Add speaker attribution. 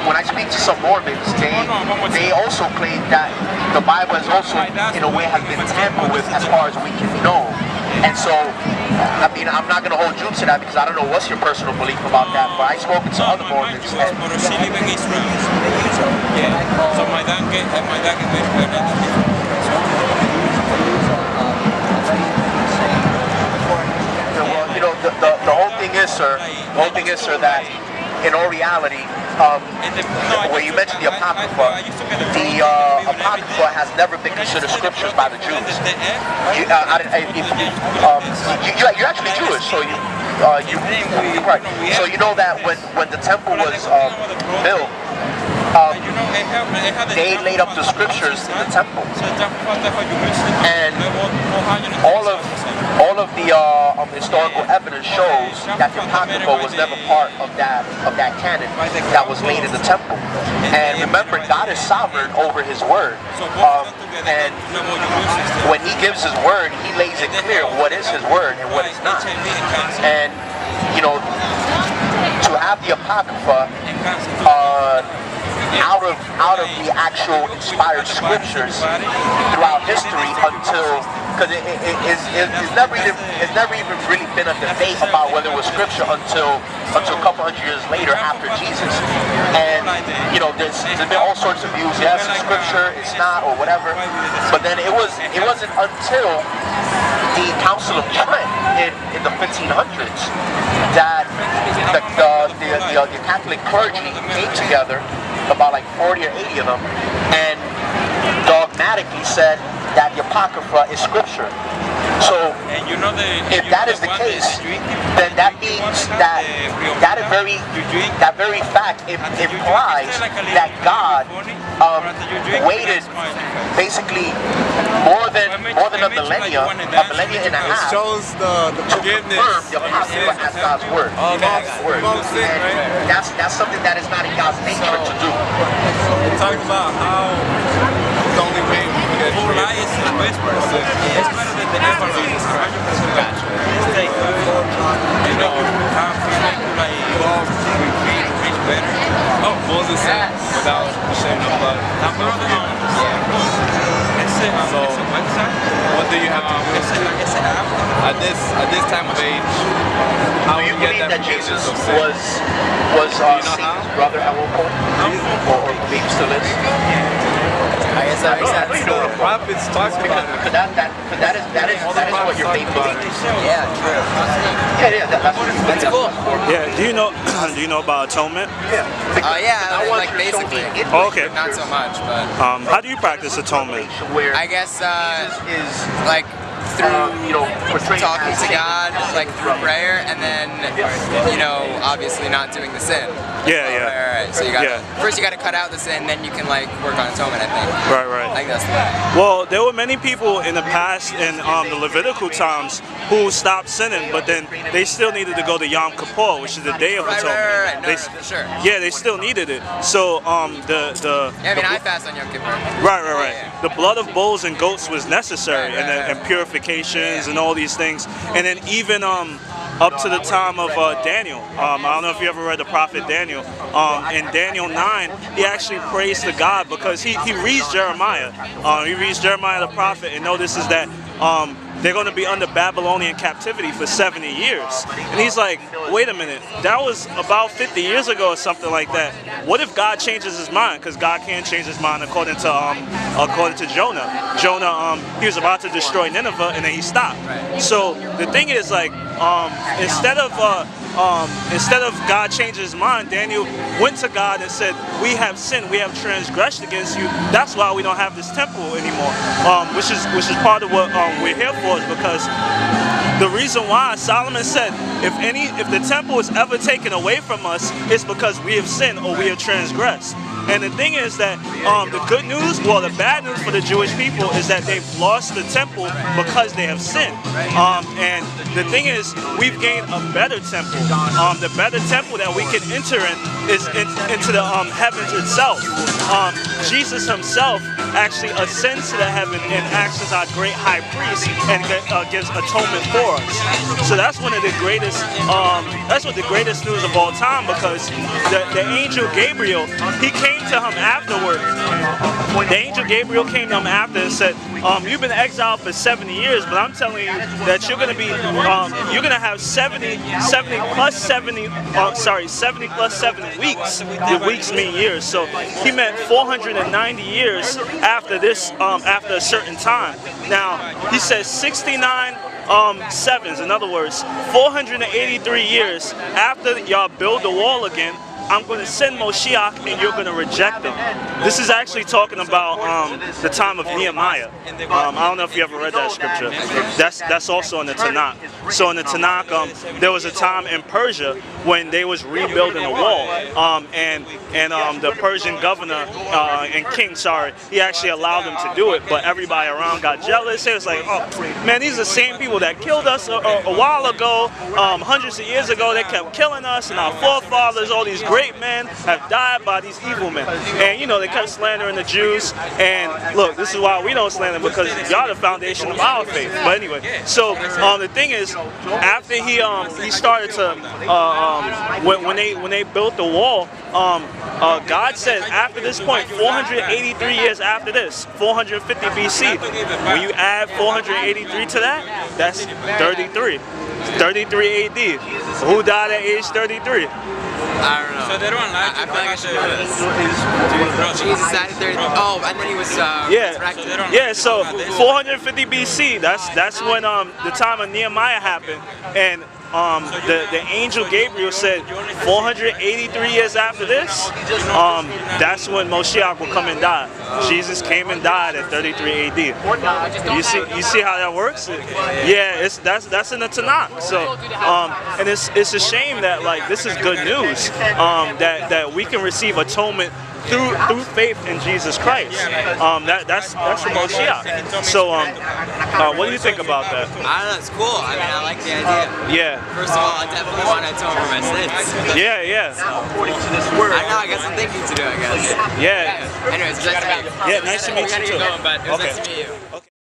Speaker 1: when I speak to some Mormons, they also claim that the Bible is also in a way has been tampered with as far as we can know. And so, I mean, I'm not going to hold you to that because I don't know what's your personal belief about that, but I've spoken to other Mormons.
Speaker 2: But she live in Israel. Yeah. So my dad is very
Speaker 1: Well, you know, the whole thing is, sir, that in all reality, where you mentioned the Apocrypha, the Apocrypha has never been considered scriptures by the Jews. You're actually Jewish, so you're right. So you know that when the temple was built, they laid up the scriptures in the temple, and all of the historical evidence shows that the Apocrypha was never part of that canon that was laid in the temple. And remember, God is sovereign over His word, and when He gives His word, He lays it clear what is His word and what is not. And you know, to have the Apocrypha out of the actual inspired scriptures throughout history, until because it's never even really been a debate about whether it was scripture until a couple hundred years later after Jesus. And you know, there's been all sorts of views. Yes, it's scripture, it's not, or whatever. But then it wasn't until the Council of Trent in the 1500s that the Catholic clergy came together, about like 40 or 80 of them, and dogmatically said that the Apocrypha is scripture. So, if that is the case, then that means that very fact implies that God waited basically more than a millennia and a half to confirm the Apocrypha as God's word. And that's something that is not in God's nature to do.
Speaker 3: Talk about how the only way we can get true is the best person. It's better than the ever Jesus Christ. Gotcha. You know, how people like preach better. Oh, Moses said, without shedding of blood. So, what do you have to do at this time of age? How
Speaker 1: do you
Speaker 3: get
Speaker 1: believe that Jesus
Speaker 3: of sin?
Speaker 1: was Satan's brother at one point, or maybe still is?
Speaker 4: I guess that makes sense.
Speaker 1: You know what
Speaker 3: The prophets talk about it.
Speaker 1: That is what your faith believes.
Speaker 4: Yeah, true.
Speaker 1: Yeah, that's
Speaker 4: cool.
Speaker 5: Yeah. Do you know about atonement?
Speaker 1: Yeah.
Speaker 4: Yeah, like basically.
Speaker 5: Oh, okay.
Speaker 4: Not so much, but
Speaker 5: How do you practice atonement?
Speaker 4: I guess like through talking to God, like through prayer, and then obviously not doing the sin.
Speaker 5: Yeah.
Speaker 4: Right. So first you gotta cut out the sin, then you can like work on atonement, I think.
Speaker 5: Right.
Speaker 4: I think that's the way.
Speaker 5: Well, there were many people in the past in the Levitical times who stopped sinning, but then they still needed to go to Yom Kippur, which is the Day of Atonement.
Speaker 4: Right. No, sure.
Speaker 5: Yeah, they still needed it. So
Speaker 4: I fast on Yom Kippur.
Speaker 5: Right.
Speaker 4: Yeah.
Speaker 5: The blood of bulls and goats was necessary, and purifications and all these things, and then even up to the time of Daniel. I don't know if you ever read the prophet Daniel. In Daniel 9, he actually prays to God because he reads Jeremiah. He reads Jeremiah the prophet and notices that they're going to be under Babylonian captivity for 70 years. And he's like, wait a minute, that was about 50 years ago or something like that. What if God changes his mind? Because God can change his mind according to Jonah. Jonah, he was about to destroy Nineveh and then he stopped. So the thing is, like, instead of God changing his mind, Daniel went to God and said, we have sinned, we have transgressed against you. That's why we don't have this temple anymore. Which is part of what we're here for, is because the reason why Solomon said, if the temple is ever taken away from us, it's because we have sinned or we have transgressed. And the thing is that the good news, well, the bad news for the Jewish people is that they've lost the temple because they have sinned. And the thing is, we've gained a better temple. The better temple that we can enter in is into the heavens itself. Jesus himself actually ascends to the heaven and acts as our great high priest and gives atonement for us. So that's one of the greatest. That's what the greatest news of all time, because the angel Gabriel, he came to him afterward. The angel Gabriel came to him after and said, "You've been exiled for 70 years, but I'm telling you that you're going to be, you're going to have 70 plus 70 weeks. The weeks mean years, so he meant 490 years after this, after a certain time. Now he says 69 sevens. In other words, 483 years after y'all build the wall again, I'm going to send Moshiach and you're going to reject him." This is actually talking about the time of Nehemiah. I don't know if you ever read that scripture. That's also in the Tanakh. So in the Tanakh, there was a time in Persia when they was rebuilding the wall, and the Persian governor and king, he actually allowed them to do it, but everybody around got jealous. It was like, oh man, these are the same people that killed us a while ago, hundreds of years ago. They kept killing us, and our forefathers, all these great men, have died by these evil men. And you know, they kept slandering the Jews. And look, this is why we don't slander, because y'all the foundation of our faith. But anyway, so the thing is, after he started to when they built the wall, God said after this point, 483 years after this, 450 BC, when you add 483 to that, that's 33 AD. Who died at age 33?
Speaker 4: I don't know.
Speaker 2: So they don't like.
Speaker 4: I feel like I should know this. Jesus died at 30. Oh, and then he was resurrected.
Speaker 5: Yeah. So 450 BC. That's when the time of Nehemiah happened, and the angel Gabriel said 483 years after this, that's when Moshiach will come and die. Jesus came and died at 33 AD. You see how that works? Yeah, that's in the Tanakh. So and it's a shame that, like, this is good news, that we can receive atonement through faith in Jesus Christ. That's the Moshiach. So what do you think about that?
Speaker 4: I don't know, it's cool. I mean, I like the idea.
Speaker 5: Yeah.
Speaker 4: First of all, I definitely want to atone for my sins.
Speaker 5: Yeah.
Speaker 4: I don't know, I got some thinking to do, I guess.
Speaker 5: Yeah.
Speaker 4: Anyways, nice to meet you.
Speaker 5: Yeah, nice to meet you too.
Speaker 4: We gotta get going, but it was
Speaker 5: Okay.
Speaker 4: nice to meet you.
Speaker 5: Okay.